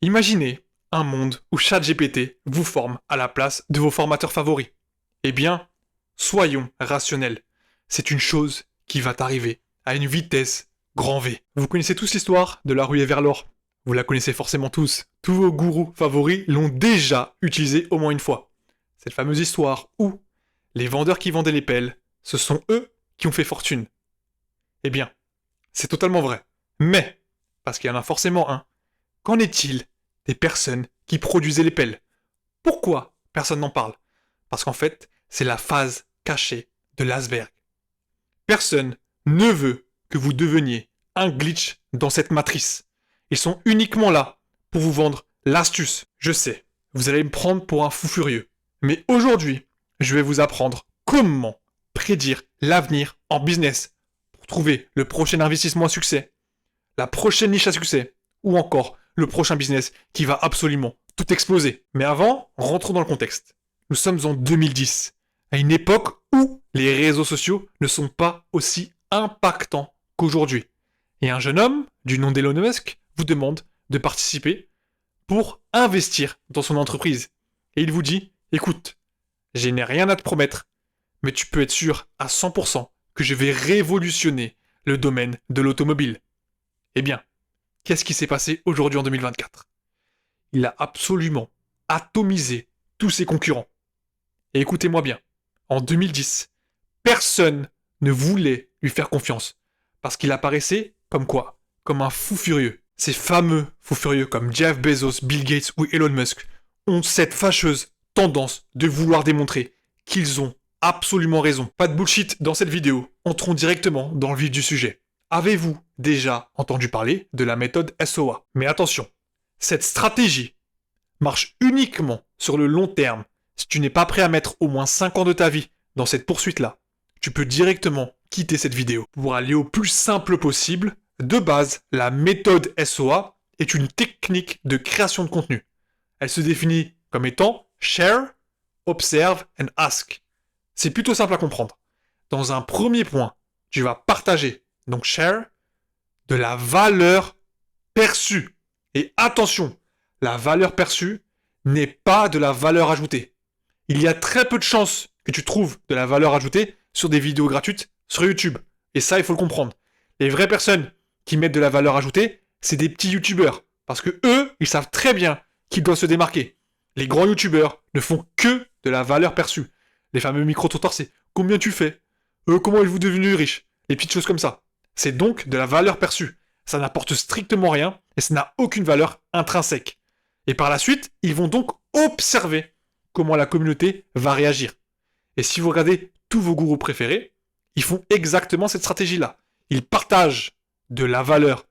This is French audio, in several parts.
Imaginez un monde où ChatGPT vous forme à la place de vos formateurs favoris. Eh bien, soyons rationnels. C'est une chose qui va t'arriver à une vitesse grand V. Vous connaissez tous l'histoire de la ruée vers l'or. Vous la connaissez forcément tous. Tous vos gourous favoris l'ont déjà utilisée au moins une fois. Cette fameuse histoire où les vendeurs qui vendaient les pelles, ce sont eux qui ont fait fortune. Eh bien, c'est totalement vrai. Mais, parce qu'il y en a forcément un, qu'en est-il des personnes qui produisaient les pelles? Pourquoi personne n'en parle? Parce qu'en fait, c'est la phase cachée de l'iceberg. Personne ne veut que vous deveniez un glitch dans cette matrice. Ils sont uniquement là pour vous vendre l'astuce. Je sais, vous allez me prendre pour un fou furieux. Mais aujourd'hui, je vais vous apprendre comment prédire l'avenir en business pour trouver le prochain investissement à succès, la prochaine niche à succès, ou encore le prochain business qui va absolument tout exploser. Mais avant, rentrons dans le contexte. Nous sommes en 2010, à une époque où les réseaux sociaux ne sont pas aussi impactants qu'aujourd'hui. Et un jeune homme, du nom d'Elon Musk, vous demande de participer pour investir dans son entreprise. Et il vous dit, écoute, je n'ai rien à te promettre, mais tu peux être sûr à 100% que je vais révolutionner le domaine de l'automobile. Eh bien, qu'est-ce qui s'est passé aujourd'hui en 2024? Il a absolument atomisé tous ses concurrents. Et écoutez-moi bien, en 2010, personne ne voulait lui faire confiance, parce qu'il apparaissait comme quoi? Comme un fou furieux. Ces fameux fous furieux comme Jeff Bezos, Bill Gates ou Elon Musk ont cette fâcheuse tendance de vouloir démontrer qu'ils ont absolument raison. Pas de bullshit dans cette vidéo, entrons directement dans le vif du sujet. Avez-vous déjà entendu parler de la méthode SOA? Mais attention, cette stratégie marche uniquement sur le long terme. Si tu n'es pas prêt à mettre au moins 5 ans de ta vie dans cette poursuite-là, tu peux directement quitter cette vidéo. Pour aller au plus simple possible, de base, la méthode SOA est une technique de création de contenu. Elle se définit comme étant Share, Observe and Ask. C'est plutôt simple à comprendre. Dans un premier point, tu vas partager, donc share, de la valeur perçue. Et attention, la valeur perçue n'est pas de la valeur ajoutée. Il y a très peu de chances que tu trouves de la valeur ajoutée sur des vidéos gratuites sur YouTube. Et ça, il faut le comprendre. Les vraies personnes qui mettent de la valeur ajoutée, c'est des petits YouTubeurs. Parce que eux, ils savent très bien qu'ils doivent se démarquer. Les grands YouTubeurs ne font que de la valeur perçue. Les fameux micro-trottoirs, c'est combien tu fais? Comment êtes-vous devenu riche? Les petites choses comme ça. C'est donc de la valeur perçue. Ça n'apporte strictement rien et ça n'a aucune valeur intrinsèque. Et par la suite, ils vont donc observer comment la communauté va réagir. Et si vous regardez tous vos gourous préférés, ils font exactement cette stratégie-là. Ils partagent de la valeur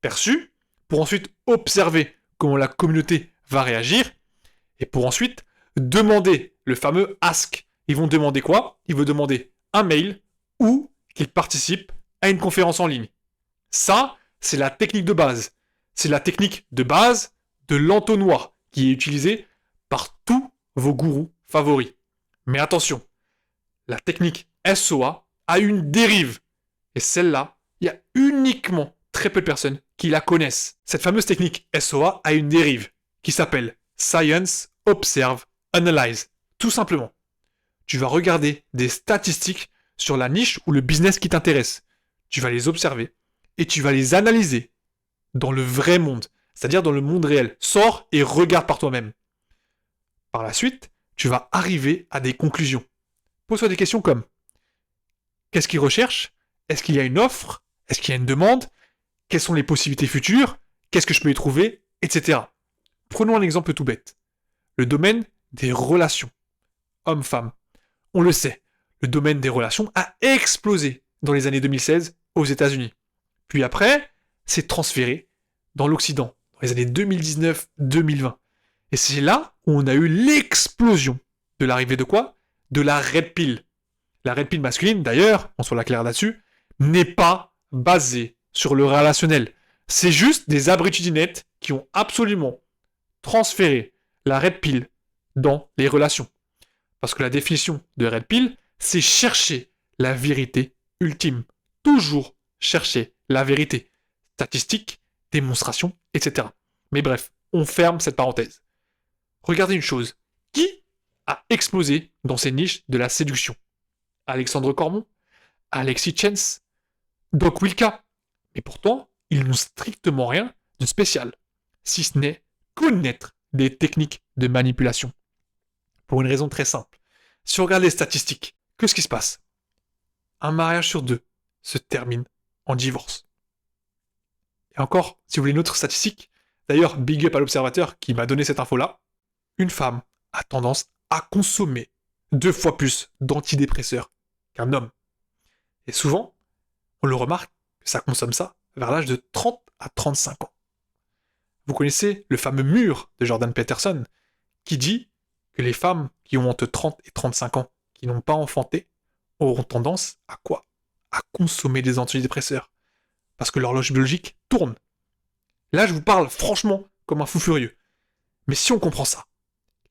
perçue pour ensuite observer comment la communauté va réagir et pour ensuite demander le fameux ask. Ils vont demander quoi? Ils vont demander un mail ou qu'ils participent à une conférence en ligne. Ça, c'est la technique de base. C'est la technique de base de l'entonnoir qui est utilisée par tous vos gourous favoris. Mais attention, la technique SOA a une dérive. Et celle-là, il y a uniquement très peu de personnes qui la connaissent. Cette fameuse technique SOA a une dérive qui s'appelle Science, Observe, Analyze. Tout simplement. Tu vas regarder des statistiques sur la niche ou le business qui t'intéresse. Tu vas les observer et tu vas les analyser dans le vrai monde, c'est-à-dire dans le monde réel. Sors et regarde par toi-même. Par la suite, tu vas arriver à des conclusions. Pose-toi des questions comme: qu'est-ce qu'ils recherchent? Est-ce qu'il y a une offre? Est-ce qu'il y a une demande? Quelles sont les possibilités futures? Qu'est-ce que je peux y trouver? Etc. Prenons un exemple tout bête. Le domaine des relations. Homme-femme. On le sait, le domaine des relations a explosé dans les années 2016 aux États-Unis. Puis après, c'est transféré dans l'Occident, dans les années 2019-2020. Et c'est là où on a eu l'explosion de l'arrivée de quoi? De la red pill. La red pill masculine, d'ailleurs, on soit la claire là-dessus, n'est pas basée sur le relationnel. C'est juste des abrutis qui ont absolument transféré la red pill dans les relations. Parce que la définition de red pill, c'est chercher la vérité ultime. Toujours chercher la vérité. Statistiques, démonstrations, etc. Mais bref, on ferme cette parenthèse. Regardez une chose. Qui a explosé dans ces niches de la séduction? Alexandre Cormon, Alexis Chance, Doc Wilka. Mais pourtant, ils n'ont strictement rien de spécial, si ce n'est connaître des techniques de manipulation. Pour une raison très simple. Si on regarde les statistiques, qu'est-ce qui se passe? Un mariage sur 2 se termine en divorce. Et encore, si vous voulez une autre statistique, d'ailleurs, big up à l'observateur qui m'a donné cette info-là, une femme a tendance à consommer 2 fois plus d'antidépresseurs qu'un homme. Et souvent, on le remarque que ça consomme ça vers l'âge de 30 à 35 ans. Vous connaissez le fameux mur de Jordan Peterson qui dit que les femmes qui ont entre 30 et 35 ans, qui n'ont pas enfanté, auront tendance à quoi? À consommer des antidépresseurs. Parce que l'horloge biologique tourne. Là, je vous parle franchement comme un fou furieux. Mais si on comprend ça,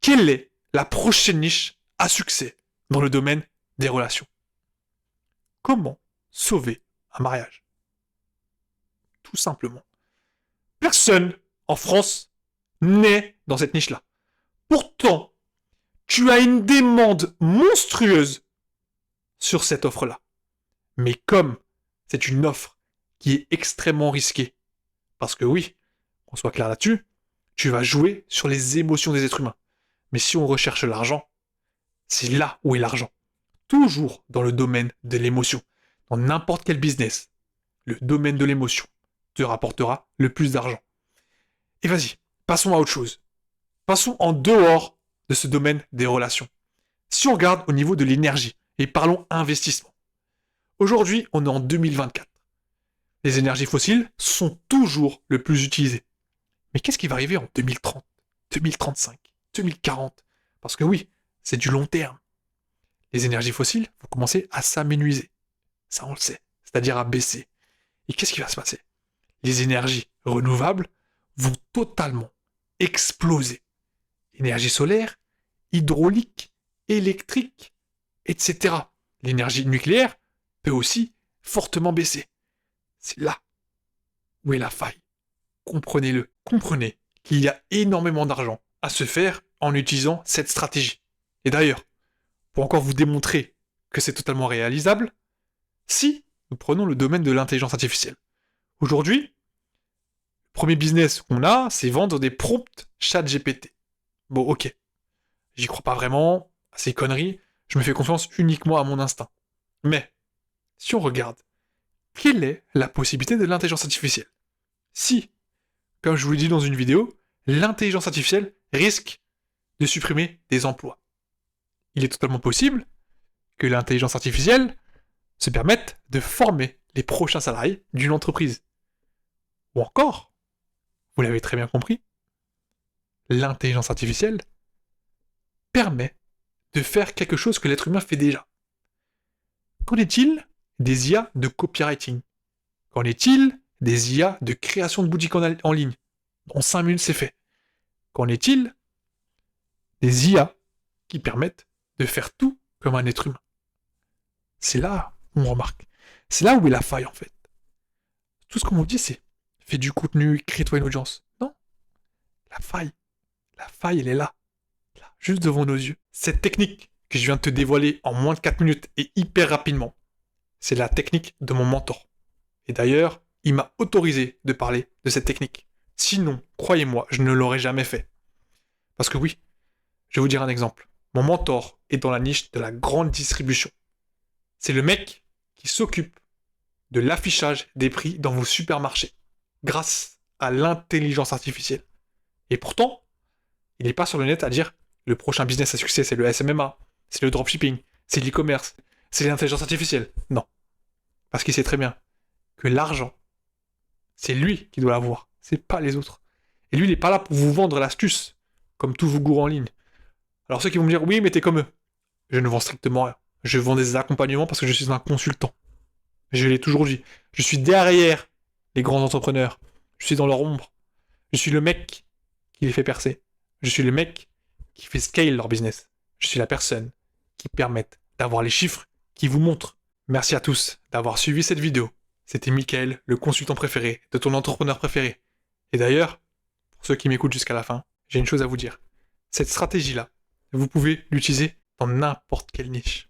quelle est la prochaine niche à succès dans le domaine des relations? Comment sauver un mariage? Tout simplement. Personne en France n'est dans cette niche-là. Pourtant, tu as une demande monstrueuse sur cette offre-là. Mais comme c'est une offre qui est extrêmement risquée, parce que oui, qu'on soit clair là-dessus, tu vas jouer sur les émotions des êtres humains. Mais si on recherche l'argent, c'est là où est l'argent. Toujours dans le domaine de l'émotion. Dans n'importe quel business, le domaine de l'émotion te rapportera le plus d'argent. Et vas-y, passons à autre chose. Passons en dehors de ce domaine des relations. Si on regarde au niveau de l'énergie, et parlons investissement. Aujourd'hui, on est en 2024. Les énergies fossiles sont toujours le plus utilisées. Mais qu'est-ce qui va arriver en 2030, 2035, 2040? Parce que oui, c'est du long terme. Les énergies fossiles vont commencer à s'amenuiser. Ça, on le sait. C'est-à-dire à baisser. Et qu'est-ce qui va se passer? Les énergies renouvelables vont totalement exploser. Énergie solaire, hydraulique, électrique, etc. L'énergie nucléaire peut aussi fortement baisser. C'est là où est la faille. Comprenez-le. Comprenez qu'il y a énormément d'argent à se faire en utilisant cette stratégie. Et d'ailleurs, pour encore vous démontrer que c'est totalement réalisable, si nous prenons le domaine de l'intelligence artificielle. Aujourd'hui, le premier business qu'on a, c'est vendre des prompts ChatGPT. Bon, ok. J'y crois pas vraiment, à ces conneries, je me fais confiance uniquement à mon instinct. Mais, si on regarde, quelle est la possibilité de l'intelligence artificielle? Si, comme je vous l'ai dit dans une vidéo, l'intelligence artificielle risque de supprimer des emplois. Il est totalement possible que l'intelligence artificielle se permette de former les prochains salariés d'une entreprise. Ou encore, vous l'avez très bien compris, l'intelligence artificielle permet de faire quelque chose que l'être humain fait déjà. Qu'en est-il des IA de copywriting? Qu'en est-il des IA de création de boutiques en ligne? En 5 minutes, c'est fait. Qu'en est-il des IA qui permettent de faire tout comme un être humain? C'est là où on remarque. C'est là où est la faille, en fait. Tout ce qu'on vous dit, c'est fais du contenu, crée-toi une audience. Non. La faille, elle est là. Là, juste devant nos yeux. Cette technique que je viens de te dévoiler en moins de 4 minutes et hyper rapidement, c'est la technique de mon mentor. Et d'ailleurs, il m'a autorisé de parler de cette technique. Sinon, croyez-moi, je ne l'aurais jamais fait. Parce que oui, je vais vous dire un exemple. Mon mentor est dans la niche de la grande distribution. C'est le mec qui s'occupe de l'affichage des prix dans vos supermarchés, grâce à l'intelligence artificielle. Et pourtant, il n'est pas sur le net à dire le prochain business à succès, c'est le SMMA, c'est le dropshipping, c'est l'e-commerce, c'est l'intelligence artificielle. Non. Parce qu'il sait très bien que l'argent, c'est lui qui doit l'avoir, c'est pas les autres. Et lui, il n'est pas là pour vous vendre l'astuce, comme tous vos gourous en ligne. Alors ceux qui vont me dire, oui, mais t'es comme eux. Je ne vends strictement rien. Je vends des accompagnements parce que je suis un consultant. Je l'ai toujours dit. Je suis derrière les grands entrepreneurs. Je suis dans leur ombre. Je suis le mec qui les fait percer. Je suis le mec qui fait scale leur business. Je suis la personne qui permet d'avoir les chiffres qui vous montrent. Merci à tous d'avoir suivi cette vidéo. C'était Mickaël, le consultant préféré de ton entrepreneur préféré. Et d'ailleurs, pour ceux qui m'écoutent jusqu'à la fin, j'ai une chose à vous dire. Cette stratégie-là, vous pouvez l'utiliser dans n'importe quelle niche.